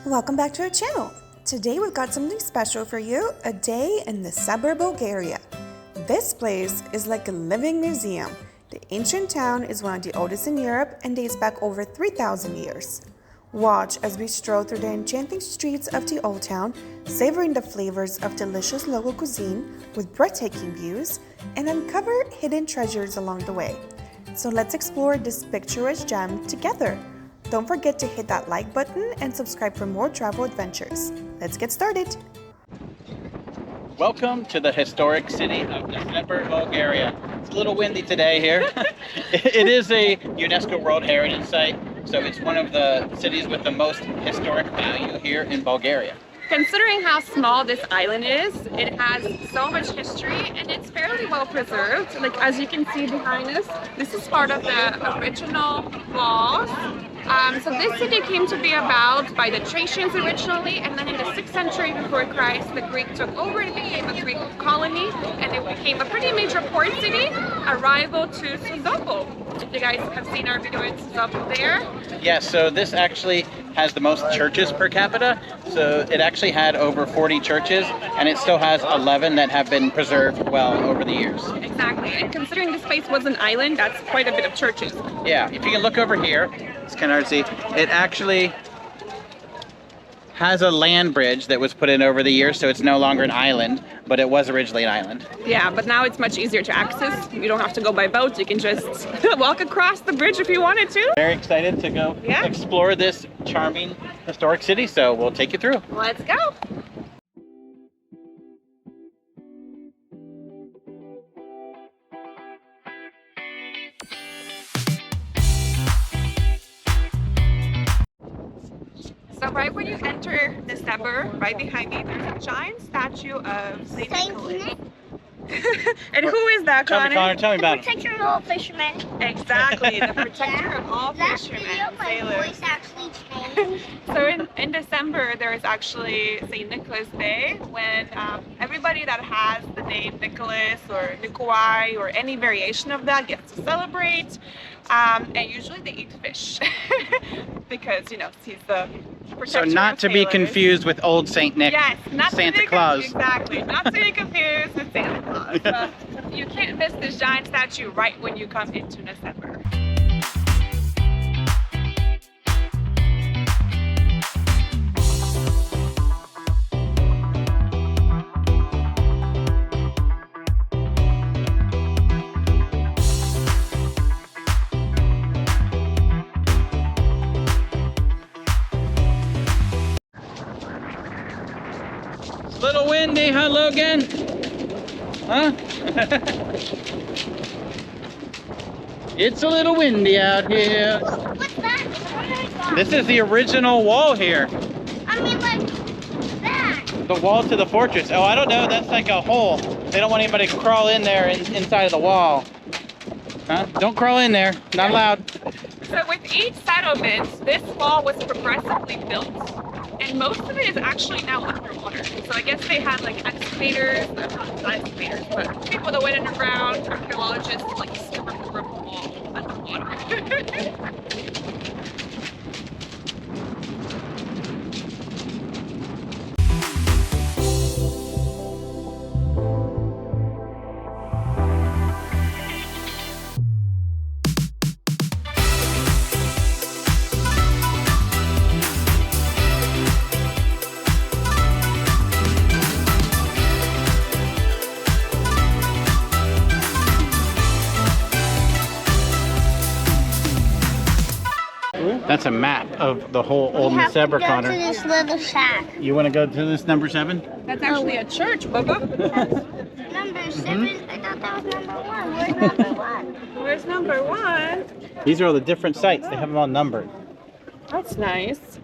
Welcome back to our channel. Today we've got something special for you, a day in Nessebar, Bulgaria. This place is like a living museum. The ancient town is one of the oldest in Europe and dates back over 3,000 years. Watch as we stroll through the enchanting streets of the old town, savoring the flavors of delicious local cuisine with breathtaking views, and uncover hidden treasures along the way. So let's explore this picturesque gem together. Don't forget to hit that like button and subscribe for more travel adventures. Let's get started. Welcome to the historic city of Nessebar, Bulgaria. It's a little windy today here. It is a UNESCO World Heritage site, so it's one of the cities with the most historic value here in Bulgaria. Considering how small this island is, it has so much history and it's fairly well preserved. Like as you can see behind us, this is part of the original walls. So this city came to be about by the Thracians originally, and then in the 6th century before Christ, the Greek took over and became a Greek colony, and it became a pretty major port city, a rival to Sozopol. You guys have seen our video in Sozopol there? Yes, so this actually has the most churches per capita. So it actually had over 40 churches, and it still has 11 that have been preserved well over the years. Exactly, and considering this place was an island, that's quite a bit of churches. Yeah, if you can look over here, it's kind of hard to see. It actually has a land bridge that was put in over the years, so it's no longer an island, but it was originally an island. Yeah, but now it's much easier to access. You don't have to go by boat. You can just walk across the bridge if you wanted to. Very excited to go explore this charming historic city, so we'll take you through. Let's go. So right when you enter Nessebar, right behind me, there's a giant statue of Saint Nicholas. And who is that, Connor? Tell me about him. Protector of all fishermen. Exactly, the protector of all fishermen and My sailors. voice actually changed. So in December, there is actually St. Nicholas Day, when everybody that has the name Nicholas or Nikolai or any variation of that gets to celebrate. And usually they eat fish because, you know, he's the protector So not of to be sailors. confused with Old Saint Nick, Yes, not Santa to be Claus. Exactly, not to be confused with Santa Claus. But you can't miss this giant statue right when you come into Nessebar. It's a little windy, huh, Logan? Huh? It's a little windy out here. What's that? This is the original wall here. I mean, like that. The wall to the fortress. Oh, I don't know. That's like a hole. They don't want anybody to crawl in there inside of the wall. Huh? Don't crawl in there. Not allowed. So with each settlement, this wall was progressively built, and most of it is actually now underwater. So I guess they had like excavators, not excavators, but people that went underground, archaeologists, like discovered the wall underwater. That's a map of the whole Old Nessebar, We have Connor. to go to this little shack. You want to go to this number 7? That's actually a church, Bubba. Number 7? I thought that was number 1. Where's number 1? Where's number 1? These are all the different sites. They have them all numbered. That's nice.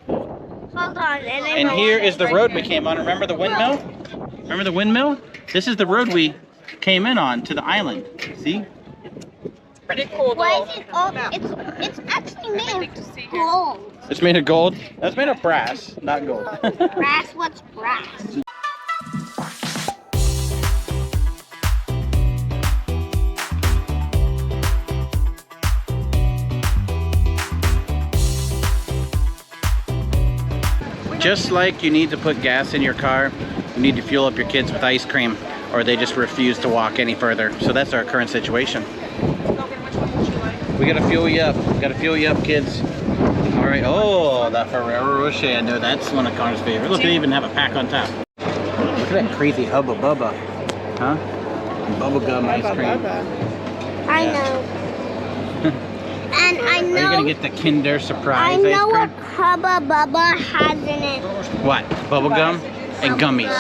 Hold on. And here is the road we came on. Remember the windmill? Remember the windmill? This is the road we came in on to the island. See? Pretty cool. Why though. is it all? It's actually made of gold. It's made of gold. That's made of brass, not gold. Brass? What's brass? just like you need to put gas in your car, you need to fuel up your kids with ice cream, or they just refuse to walk any further. So that's our current situation. We gotta fuel you up. We gotta fuel you up, kids. All right. Oh, that Ferrero Rocher. I know that's one of Connor's favorite. Look, they even have a pack on top. Look at that crazy Hubba Bubba, huh? Bubblegum ice cream. I know. And I know. Are you gonna get the Kinder Surprise I know ice cream? what Hubba Bubba has in it. What? Bubblegum and gummies.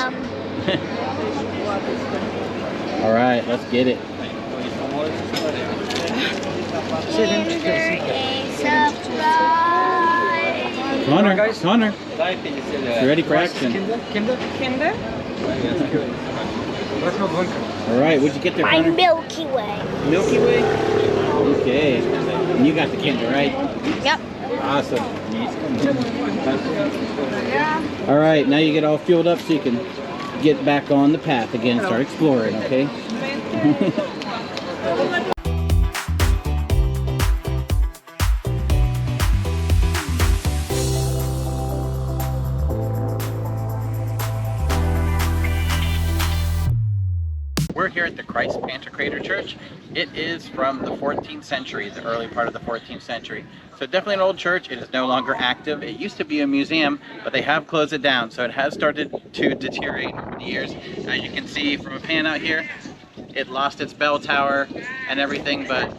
All right, let's get it. Connor, you ready for action? Kinder? All right, what'd you get there, My Connor? Milky Way. Milky Way? Okay. And you got the Kinder, right? Yep. Awesome. All right, now you get all fueled up so you can get back on the path again, start exploring, okay? We're here at the Christ Pantocrator Church. It is from the 14th century, the early part of the 14th century. So definitely an old church. It is no longer active. It used to be a museum, but they have closed it down. So it has started to deteriorate over the years. As you can see from a pan out here, it lost its bell tower and everything, but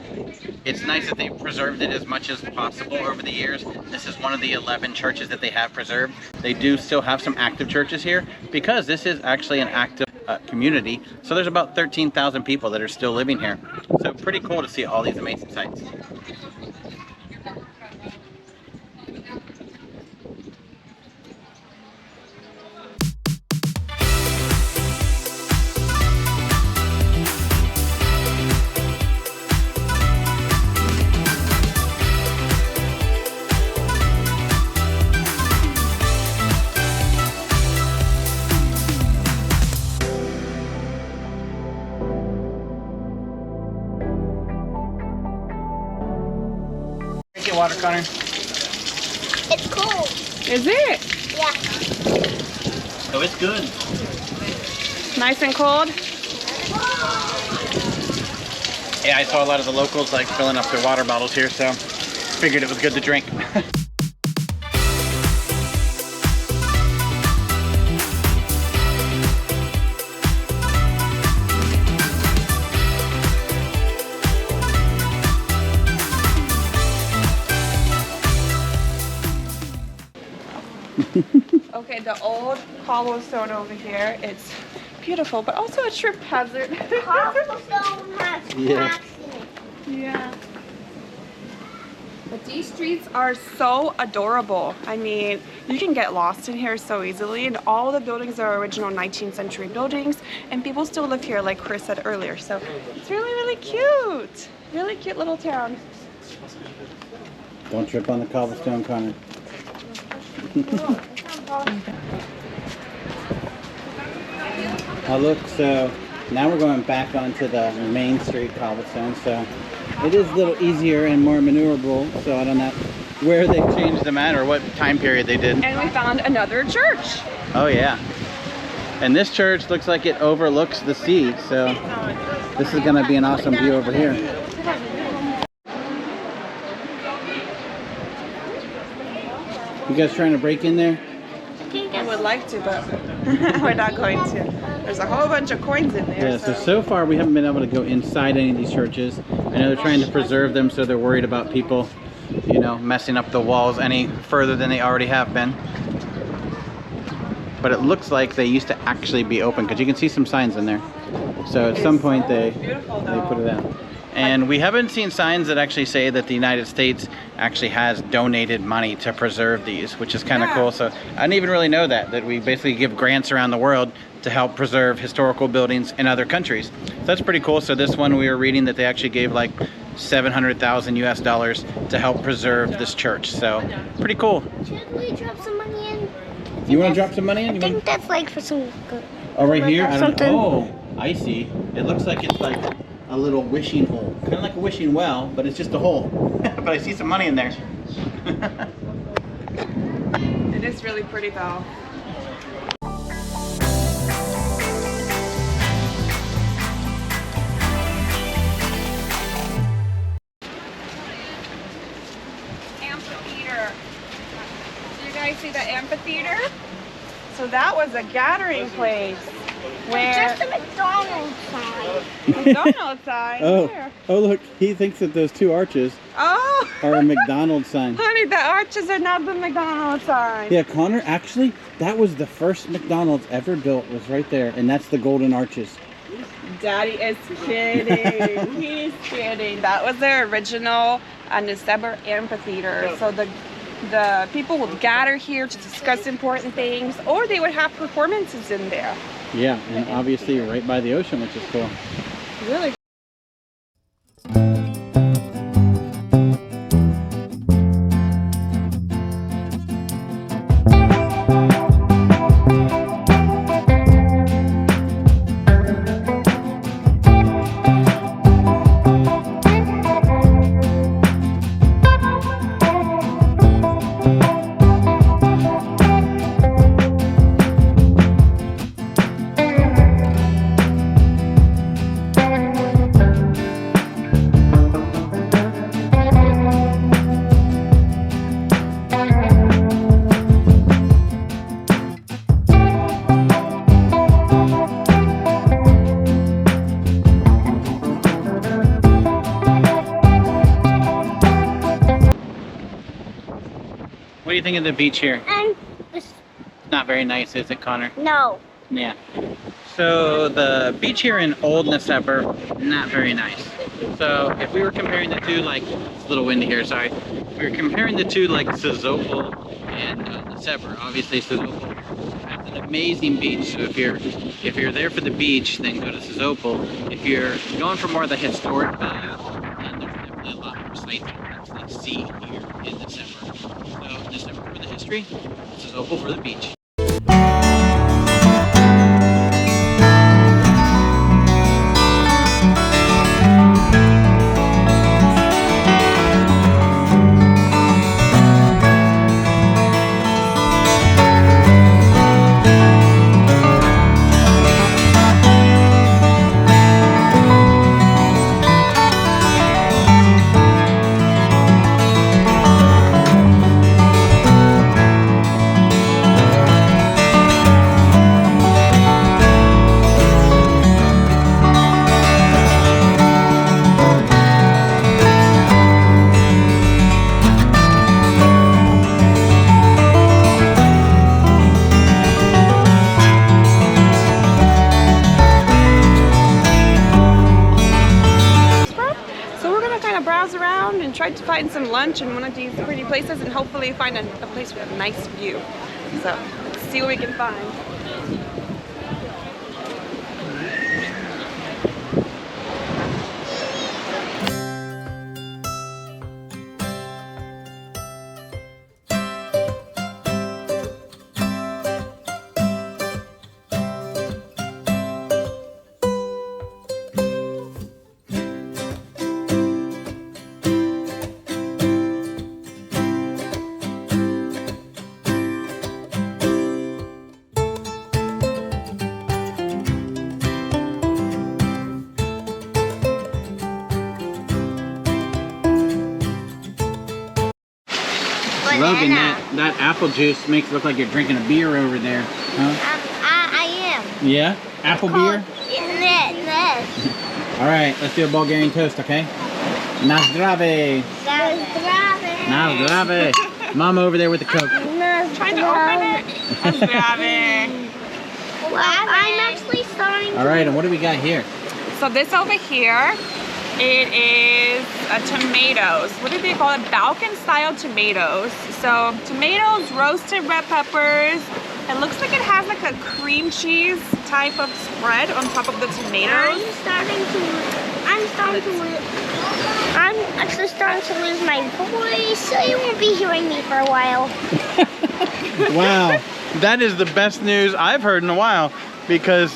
it's nice that they've preserved it as much as possible over the years. This is one of the 11 churches that they have preserved. They do still have some active churches here because this is actually an active community. So there's about 13,000 people that are still living here. So pretty cool to see all these amazing sites. Get water, Connor. It's cold. Is it? Yeah. Oh, it's good. Nice and cold? Yeah, I saw a lot of the locals like filling up their water bottles here, so figured it was good to drink. Okay, the old cobblestone over here, it's beautiful, but also a trip hazard. Cobblestone has Yeah. cracks in it. Yeah. But these streets are so adorable. I mean, you can get lost in here so easily, and all the buildings are original 19th century buildings, and people still live here, like Chris said earlier. So it's really, really cute. Really cute little town. Don't trip on the cobblestone, Connor. Oh look, so now we're going back onto the main street cobblestone, so it is a little easier and more maneuverable, so I don't know where they changed them at or what time period they did. And we found another church. Oh yeah. And this church looks like it overlooks the sea, so this is going to be an awesome view over here. You guys trying to break in there? I would like to, but we're not going to. There's a whole bunch of coins in there. Yeah, so far we haven't been able to go inside any of these churches. I know they're trying to preserve them, so they're worried about people, you know, messing up the walls any further than they already have been. But it looks like they used to actually be open, because you can see some signs in there. So at some point they put it out. And we haven't seen signs that actually say that the United States actually has donated money to preserve these, which is kind of cool. So I didn't even really know that we basically give grants around the world to help preserve historical buildings in other countries. So that's pretty cool. So this one we were reading that they actually gave like $700,000 US to help preserve this church. So pretty cool. Should we drop some money in? You want to drop some money in? I think that's like for some good. Oh, right here? I don't Something. know. Oh, I see. It looks like it's like a little wishing hole. Kind of like a wishing well, but it's just a hole. But I see some money in there. It is really pretty though. Amphitheater. Do you guys see the amphitheater? So that was a gathering place where Just a McDonald's sign. McDonald's sign. Oh, Here. oh look, he thinks that those two arches Oh, are a McDonald's sign. honey, the arches are not the McDonald's sign. Yeah, Connor, actually, that was the first McDonald's ever built, was right there, and that's the golden arches. Daddy is kidding. He's kidding. That was the original Nessebar amphitheater. So the people would gather here to discuss important things, or they would have performances in there. Yeah, and obviously right by the ocean, which is cool. Really. What do you think of the beach here? And It's not very nice, is it, Connor? no. Yeah. So the beach here in Old Nessebar, not very nice. So if we were comparing the two, like, it's a little windy here, sorry. If we were comparing the two, like Sozopol and Nessebar, obviously Sozopol has an amazing beach. So if you're there for the beach, then go to Sozopol. If you're going for more of the historic value, then there's definitely a lot more sights to actually see here in Nessebar. So Nessebar for the history, Sozopol for the beach. Tried to find some lunch in one of these pretty places and hopefully find a place with a nice view. So let's see what we can find. Logan, that apple juice makes it look like you're drinking a beer over there. Huh? I am. Yeah? Apple beer? Yes. All right, let's do a Bulgarian toast, okay? Na zdrave. Na zdrave. Mama over there with the Coke. Trying to open it. Well, I'm actually starting to... All right, and what do we got here? So this over here, it is tomatoes. What do they call it? Balkan-style tomatoes. So tomatoes, roasted red peppers. It looks like it has like a cream cheese type of spread on top of the tomatoes. I'm actually starting to lose my voice, so you won't be hearing me for a while. Wow, that is the best news I've heard in a while, because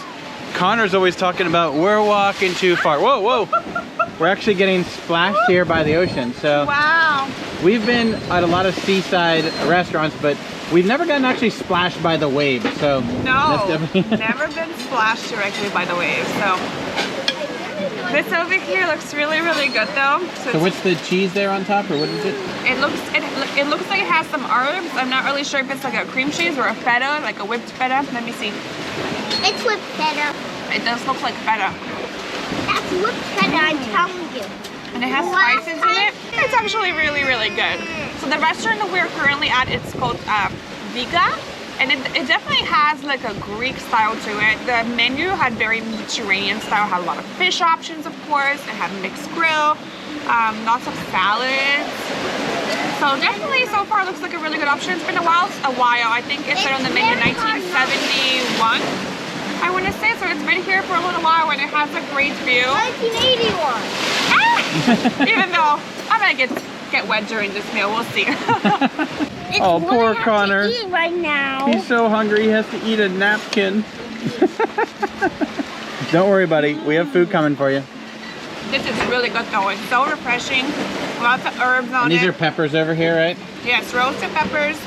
Connor's always talking about we're walking too far. Whoa, whoa. We're actually getting splashed here by the ocean. So wow. We've been at a lot of seaside restaurants, but We've never gotten actually splashed by the waves, so No, that's definitely never been splashed directly by the waves. So this over here looks really, really good though. So what's the cheese there on top, or what is it? It looks like it has some herbs. I'm not really sure if it's like a cream cheese or a feta, like a whipped feta. Let me see. It's whipped feta. It does look like feta. That's whipped feta, I'm telling you. And it has spices in it. It's actually really, really good. So the restaurant that we're currently at, it's called Vega. And it definitely has like a Greek style to it. The menu had very Mediterranean style, had a lot of fish options, of course. It had mixed grill, lots of salads. So definitely so far looks like a really good option. It's been a while. I think it said on the menu 1971. I want to say, so it's been here for a little while and it has a great view. 1981. Ah! Even though I might get wet during this meal, we'll see. Oh, poor Connor. To eat right now. He's so hungry he has to eat a napkin. Don't worry, buddy. We have food coming for you. This is really good though. It's so refreshing. Lots of herbs on And these it. are peppers over here, right? Yes, roasted peppers.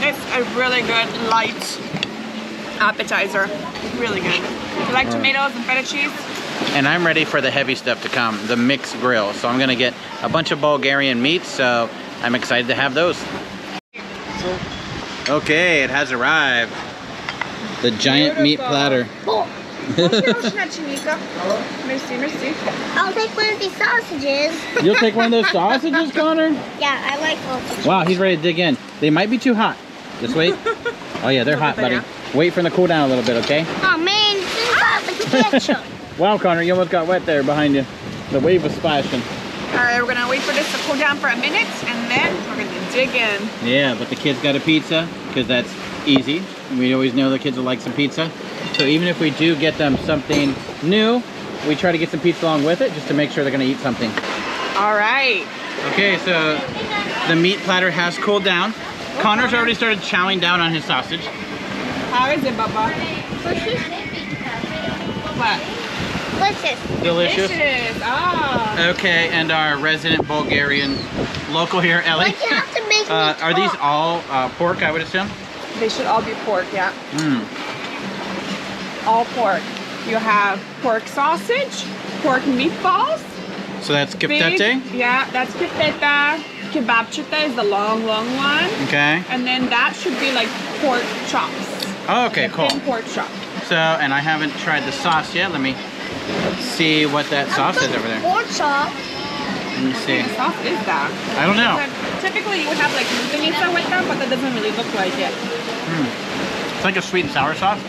It's a really good light appetizer. Really good. You like tomatoes and feta cheese? And I'm ready for the heavy stuff to come, the mixed grill. So I'm gonna get a bunch of Bulgarian meats, so I'm excited to have those. Okay, it has arrived. The giant meat platter. Merci, merci. I'll take one of these sausages. You'll take one of those sausages, Connor? Yeah, I like sausages. Wow, he's ready to dig in. They might be too hot. Just wait. Oh yeah, they're hot, buddy. Wait for them to cool down a little bit, okay? Oh man, this is got the ketchup. Wow, Connor, you almost got wet there behind you. The wave was splashing. All right, we're gonna wait for this to cool down for a minute and then we're gonna dig in. Yeah, but the kids got a pizza because that's easy. We always know the kids will like some pizza. So even if we do get them something new, we try to get some pizza along with it just to make sure they're gonna eat something. All right. Okay, so the meat platter has cooled down. Connor's already started chowing down on his sausage. How is it, Bubba? What? Delicious. Delicious. Delicious. Ah. Okay, and our resident Bulgarian local here, Ellie. But you have to make me Are these talk. all pork, I would assume? They should all be pork, yeah. Mm. All pork. You have pork sausage, pork meatballs. So that's Big, kiptete? yeah, that's kipteta. Kebabchita is the long, long one. Okay. And then that should be like pork chops. Oh, okay, cool. Thin pork chop. So, and I haven't tried the sauce yet. Let me see what that sauce is over there. Pork chop. Let me see. What sauce is that? I don't know. Typically you would have like luganitsa with them, but that doesn't really look like it. It's like a sweet and sour sauce.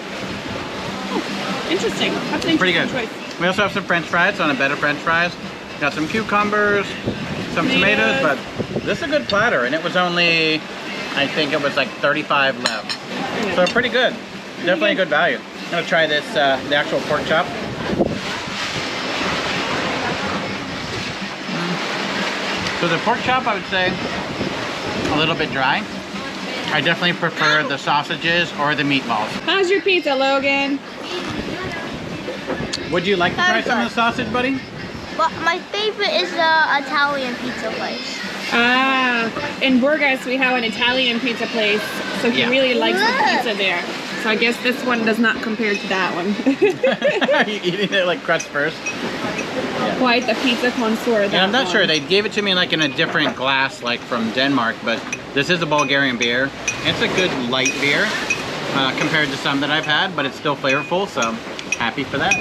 Interesting. That's an Pretty interesting good. choice. We also have some French fries, on a bed of French fries. Got some cucumbers, some tomatoes, but this is a good platter, and it was only, I think it was like 35 left. So pretty good. Definitely a good value. I'm gonna try this, the actual pork chop. So the pork chop, I would say, a little bit dry. I definitely prefer the sausages or the meatballs. How's your pizza, Logan? Would you like to try some of the Good. sausage, buddy? But my favorite is the Italian pizza place. Ah, in Burgas we have an Italian pizza place, so he Yeah. really likes the Look. pizza there. So I guess this one does not compare to that one. Are you eating it like crust first? Quite the pizza connoisseur. And I'm not sure, they gave it to me like in a different glass, like from Denmark, but this is a Bulgarian beer. It's a good light beer compared to some that I've had, but it's still flavorful, so happy for that.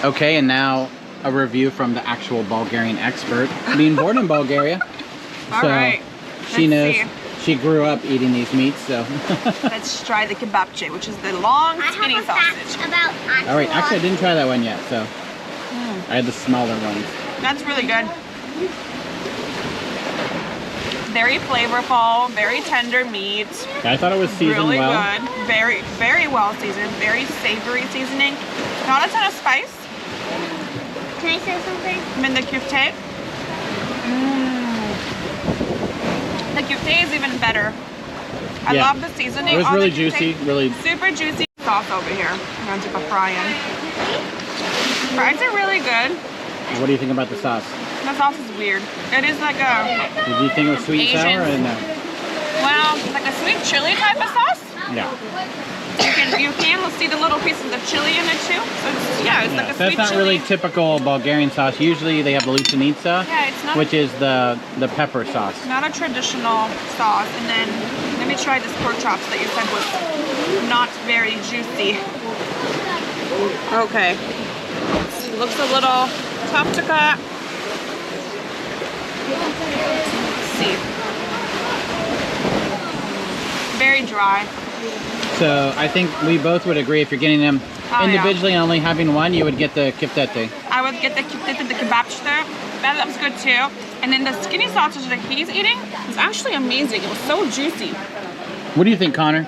Okay, and now a review from the actual Bulgarian expert, being born in Bulgaria. All So right. she knows, see. she grew up eating these meats, so. Let's try the kebabche, which is the long, skinny I have a sausage. fact about All right, actually I didn't try that one yet, so I had the smaller ones. That's really good. Very flavorful, very tender meat. I thought it was seasoned Really well. good. Very, very well seasoned. Very savory seasoning. Not a ton of spice. Can I say something? I'm in the kyfte. The kyfte is even better. I Yeah. love the seasoning. It was on really the kyfte. juicy, really. Super juicy sauce over here. I'm gonna dip a fry in. Fries are really good. What do you think about the sauce? The sauce is weird. It is like a Did you think it was sweet and sour or Asian. no? Well, like a sweet chili type of sauce. Yeah. You can see the little pieces of chili in it too. So it's, yeah, it's like a So sweet it's not chili. really typical Bulgarian sauce. Usually they have the lucenica, Yeah, it's not which is the pepper sauce. not a traditional sauce. And then let me try this pork chops that you said was not very juicy. Okay. It looks a little tough to cut. Let's see. Very dry. So I think we both would agree if you're getting them Oh, individually and only having one, you would get the kiftete. I would get the kebabster. That was good too. And then the skinny sausage that he's eating was actually amazing. It was so juicy. What do you think, Connor?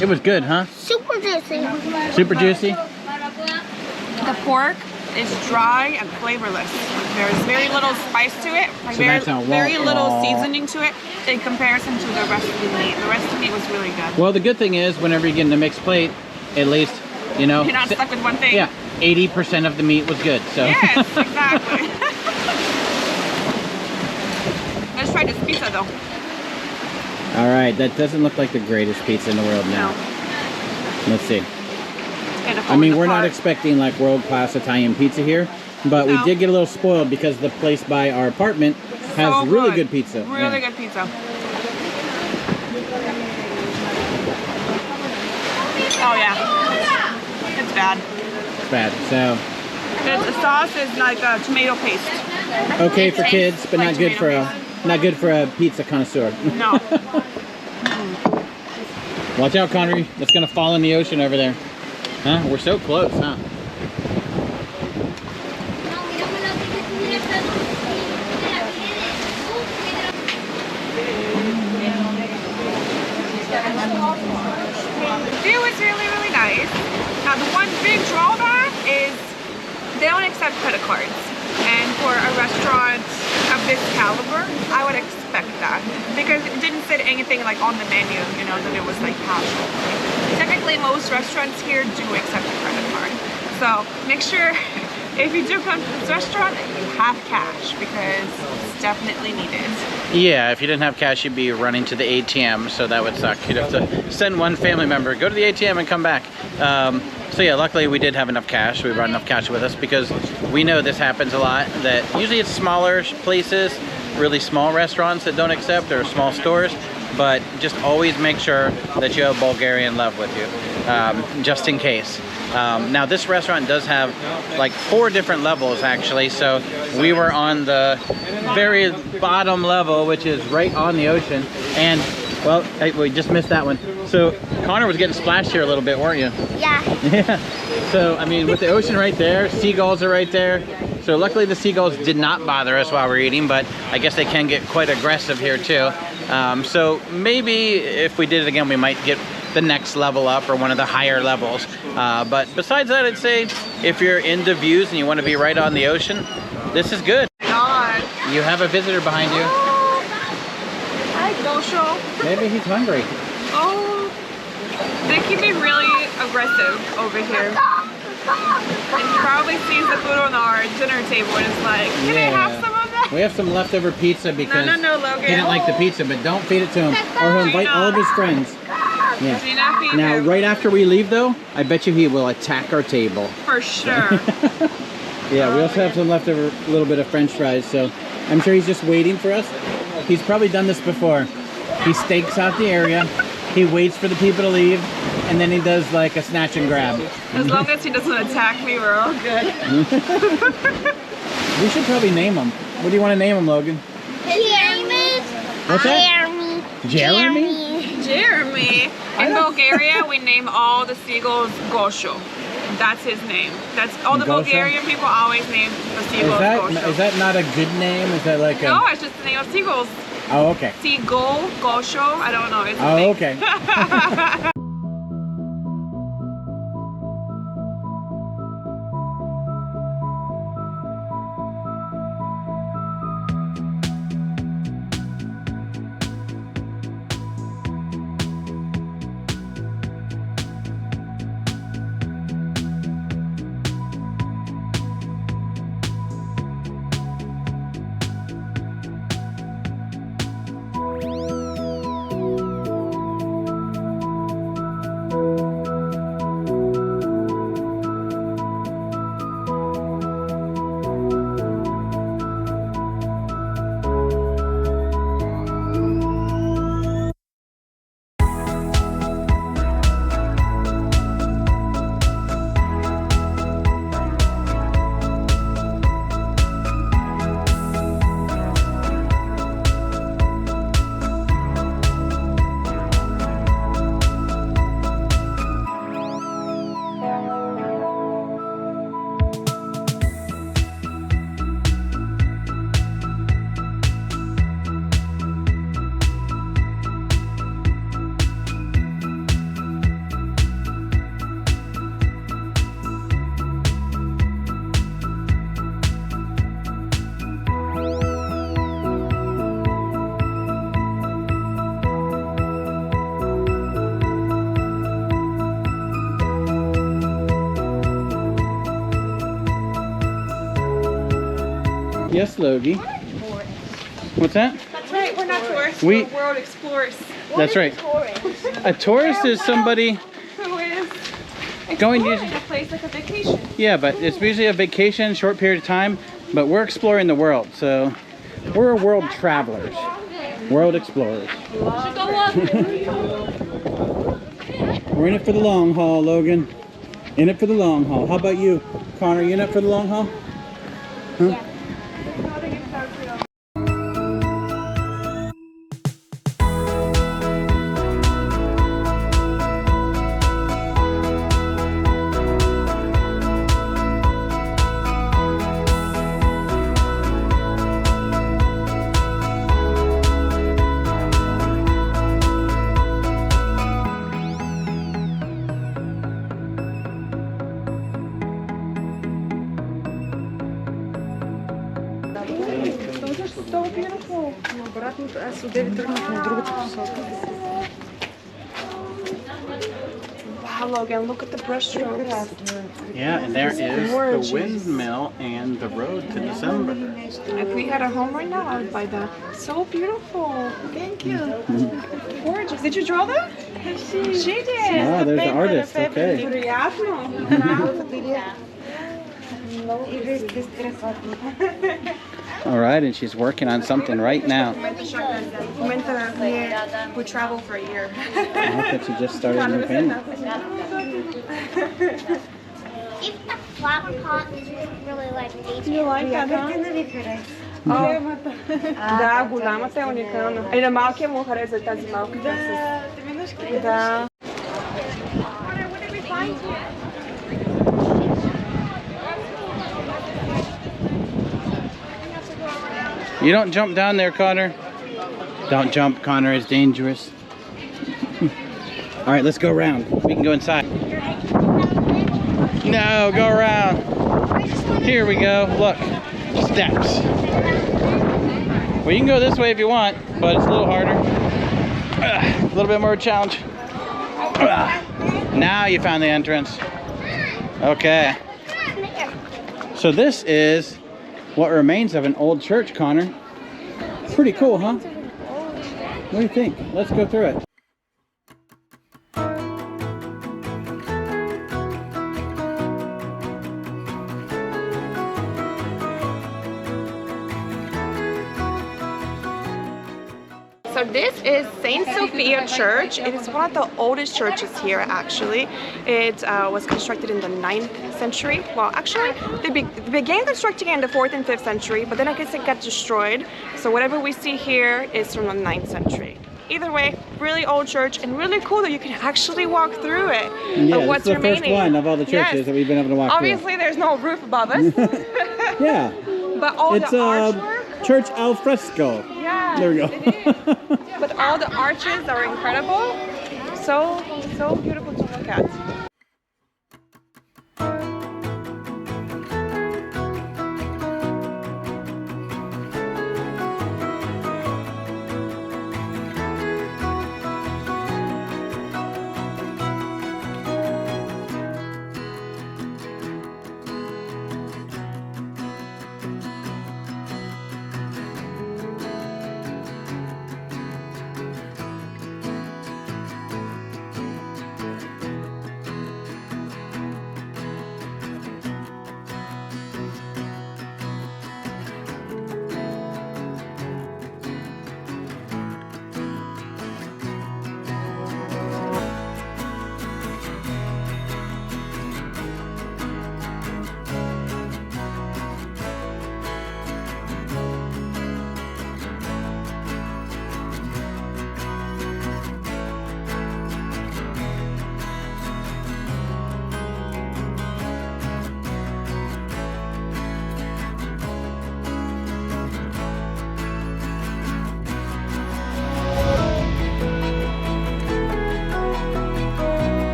It was good, huh? Super juicy. Super juicy? The pork is dry and flavorless. There's very little spice to it, like So that's a very little wah. seasoning to it in comparison to the rest of the meat. The rest of the meat was really good. Well, the good thing is whenever you get in a mixed plate, at least, you know. You're not stuck with one thing. Yeah, 80% of the meat was good, so. Yes, exactly. Let's try this pizza though. All right, that doesn't look like the greatest pizza in the world now. Let's see. I mean, we're not expecting like world-class Italian pizza here, but we did get a little spoiled because the place by our apartment has So really good pizza. Really good pizza. Oh yeah, it's bad. It's bad. So The sauce is like a tomato paste. okay for kids, but like not good for a pizza connoisseur. No. Watch out, Connery. That's gonna fall in the ocean over there. Huh? We're so close, huh? The view is really, really nice. Now the one big drawback is they don't accept credit cards. And for a restaurant of this caliber, I would expect that. Because it didn't say anything like on the menu, you know, that it was like cash only. Typically most restaurants here do accept a credit card. So make sure if you do come to this restaurant, you have cash because it's definitely needed. Yeah, if you didn't have cash, you'd be running to the ATM, so that would suck. You'd have to send one family member, go to the ATM and come back. So yeah, luckily we did have enough cash. We brought enough cash with us because we know this happens a lot, that usually it's smaller places, really small restaurants that don't accept, or small stores, but just always make sure that you have Bulgarian love with you, just in case. Now this restaurant does have like 4 different levels actually, so we were on the very bottom level, which is right on the ocean, and well, hey, we just missed that one. So Connor was getting splashed here a little bit, weren't you? Yeah. Yeah. So I mean, with the ocean right there, seagulls are right there. So luckily the seagulls did not bother us while we're eating, but I guess they can get quite aggressive here too. So maybe if we did it again, we might get the next level up or one of the higher levels. But besides that, I'd say if you're into views and you want to be right on the ocean, this is good. God. You have a visitor behind you. Hi, Gosho. Maybe he's hungry. Oh, they can be really aggressive over here. And he probably sees the food on our dinner table and is like, can I have some of that? We have some leftover pizza because No, Logan. he didn't like the pizza, but don't feed it to him or he'll invite all of his friends. Yeah. Do not feed Now, him. right after we leave though, I bet you he will attack our table. For sure. Yeah, we also have some leftover little bit of French fries, so I'm sure he's just waiting for us. He's probably done this before. He stakes out the area, he waits for the people to leave, and then he does like a snatch and grab. As long as he doesn't attack me, we're all good. We should probably name him. What do you want to name him, Logan? Jeremy. What's that? Jeremy? Jeremy. In Bulgaria, we name all the seagulls Gosho. That's his name. That's all the Gosho? Bulgarian people always name the seagulls Gosho. Is that not a good name? Is that like a... No, it's just the name of seagulls. Oh, okay. Seagull, Gosho, I don't know. It's a Oh, thing. okay. Yes, Logie. What's that? That's right, we're not tourists, We- we're world explorers. That's right. A tourist is somebody Who is going to exploring a place like a vacation. yeah, but it's usually a vacation, short period of time, but we're exploring the world, so we're world travelers, world explorers. We're in it for the long haul, Logan. In it for the long haul. How about you, Connor? You in it for the long haul? Huh? Those are so beautiful. Wow, Logan, look at the brushstrokes. Yeah, and there is the windmill and the road to December. If we had a home right now, I would buy that. So beautiful. Thank you. Gorgeous. Did you draw that? She did. Ah, there's the artist. Okay. All right, and she's working on something right now. We travel for a year. I think she just started new painting. Even the flower pot is really like You like that, huh? Да, голямата е уникална. И на малкия му хареса тази малка. Да. You don't jump down there, Connor. Don't jump, Connor. It's dangerous. All right, let's go around. We can go inside. No, go around. Here we go. Look, steps. Well, you can go this way if you want, but it's a little harder. A little bit more challenge. Now you found the entrance. Okay. So this is what remains of an old church, Connor. Pretty cool, huh? What do you think? Let's go through it. So this is Saint Sophia Church. It is one of the oldest churches here, actually. It was constructed in the 9th century. Well, actually, they began constructing it in the 4th and 5th century, but then I guess it got destroyed. So whatever we see here is from the 9th century. Either way, really old church and really cool that you can actually walk through it. Yeah, what's it's the remaining. first one of all the churches that we've been able to walk Obviously, there's no roof above us. through. Yeah, But all it's the artwork. church al fresco. Yeah, There we go. it is. But all the arches are incredible. So beautiful to look at.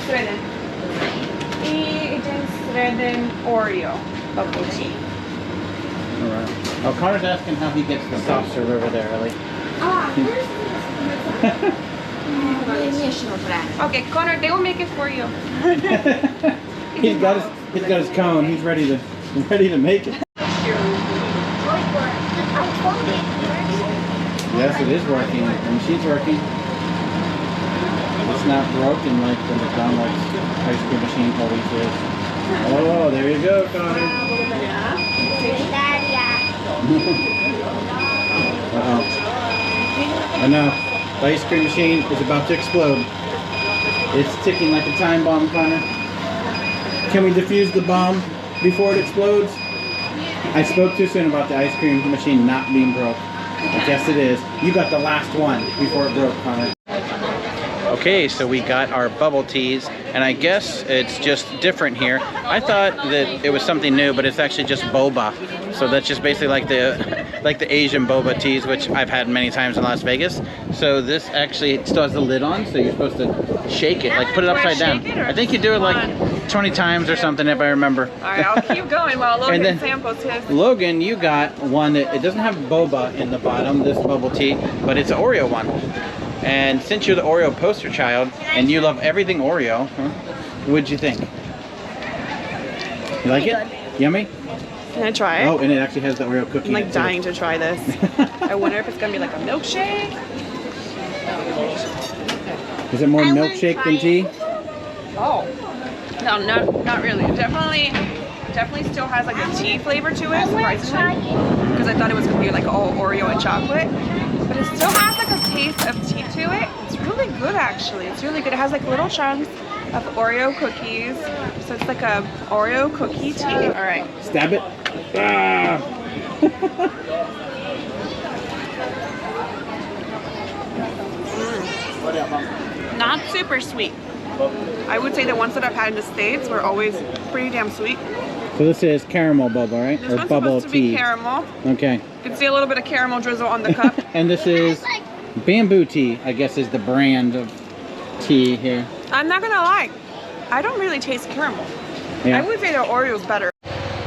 Sreden. I jeden Sreden Oreo bubble tea. Alright. Oh, Connor's asking how he gets the soft serve over there, Ellie. Okay, Connor, they will make it for you. he's got his cone. He's ready to make it. Yes, it is working. The machine's working. It's not broken like the McDonald's ice cream machine always is. Oh, there you go, Connor. Uh-oh. I know. The ice cream machine is about to explode. It's ticking like a time bomb, Connor. Can we defuse the bomb before it explodes? I spoke too soon about the ice cream machine not being broke. I guess it is. You got the last one before it broke, Connor. Okay, so we got our bubble teas, and I guess it's just different here. I thought that it was something new, but it's actually just boba. So that's just basically like the Asian boba teas, which I've had many times in Las Vegas. So this actually still has the lid on, so you're supposed to shake it, like put it upside down. I think you do it like 20 times or something, if I remember. All right, I'll keep going while Logan samples his. Logan, you got one that it doesn't have boba in the bottom, this bubble tea, but it's an Oreo one. And since you're the Oreo poster child and you love everything Oreo, what'd you think? You like it? Yummy? Can I try it? Oh, and it actually has the Oreo cookie. I'm like dying to try this. I wonder if it's gonna be like a milkshake. Is it more milkshake than tea? Oh, no, not really. Definitely still has like a tea flavor to it, surprisingly. Because I thought it was gonna be like all Oreo and chocolate. But it still has like a taste of tea to it. It's really good actually. It's really good. It has like little chunks of Oreo cookies. So it's like a Oreo cookie tea. All right. Stab it. Ah. Not super sweet. I would say the ones that I've had in the States were always pretty damn sweet. So this is caramel bubble, right? This or one's bubble supposed to tea. be caramel. Okay. You can see a little bit of caramel drizzle on the cup. And this is bamboo tea, I guess is the brand of tea here. I'm not gonna lie, I don't really taste caramel. Yeah. I would say the Oreo's better.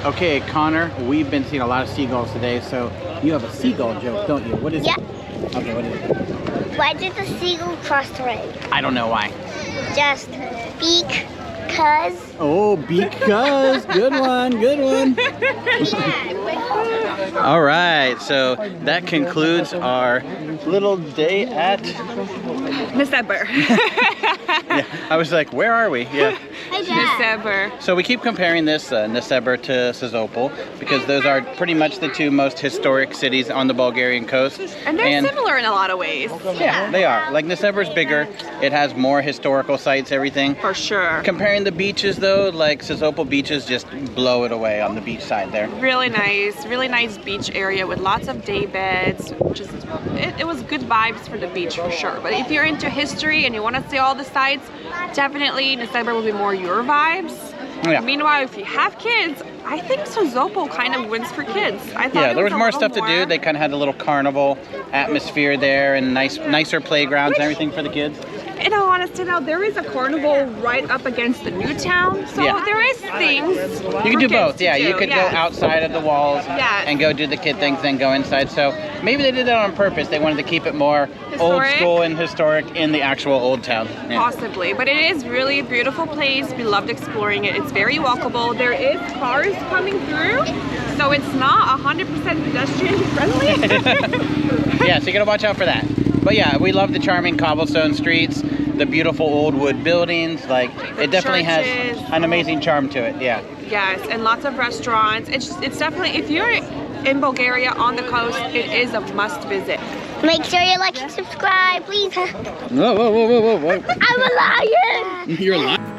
Okay, Connor, we've been seeing a lot of seagulls today, so you have a seagull joke, don't you? What is it? Okay, what is it? Why did the seagull cross the road? I don't know why. Just because. Oh, because. Good one, good one. All right, so that concludes our little day at Nessebar. Yeah, I was like, where are we? Yeah. Nessebar. So we keep comparing this Nessebar to Sozopol because those are pretty much the two most historic cities on the Bulgarian coast. And they're similar in a lot of ways. Yeah, they are. Like Nessebar's bigger. It has more historical sites, everything. For sure. Comparing the beaches though, like Sozopol beaches just blow it away on the beach side there. Really nice beach area with lots of day beds. Just it was good vibes for the beach for sure. But if you're into history and you want to see all the sites, definitely Nessebar will be more your vibes. Yeah. Meanwhile, if you have kids, I think Sozopol kind of wins for kids. I thought there was more stuff to do. They kind of had a little carnival atmosphere there and nicer playgrounds and everything for the kids. In all honesty, now there is a carnival right up against the new town, so there is things. You can do both. Yeah, you could go outside of the walls and go do the kid things, then go inside. So maybe they did that on purpose. They wanted to keep it more old school and historic in the actual old town. Yeah. Possibly, but it is really a beautiful place. We loved exploring it. It's very walkable. There is cars coming through, so it's not 100% pedestrian friendly. Yeah, so you gotta watch out for that. But yeah, we love the charming cobblestone streets, the beautiful old wood buildings. Like it definitely has an amazing charm to it. Yeah. Yes, and lots of restaurants. It's definitely, if you're in Bulgaria on the coast, it is a must visit. Make sure you like and subscribe, please. Whoa. I'm a lion. You're a lion.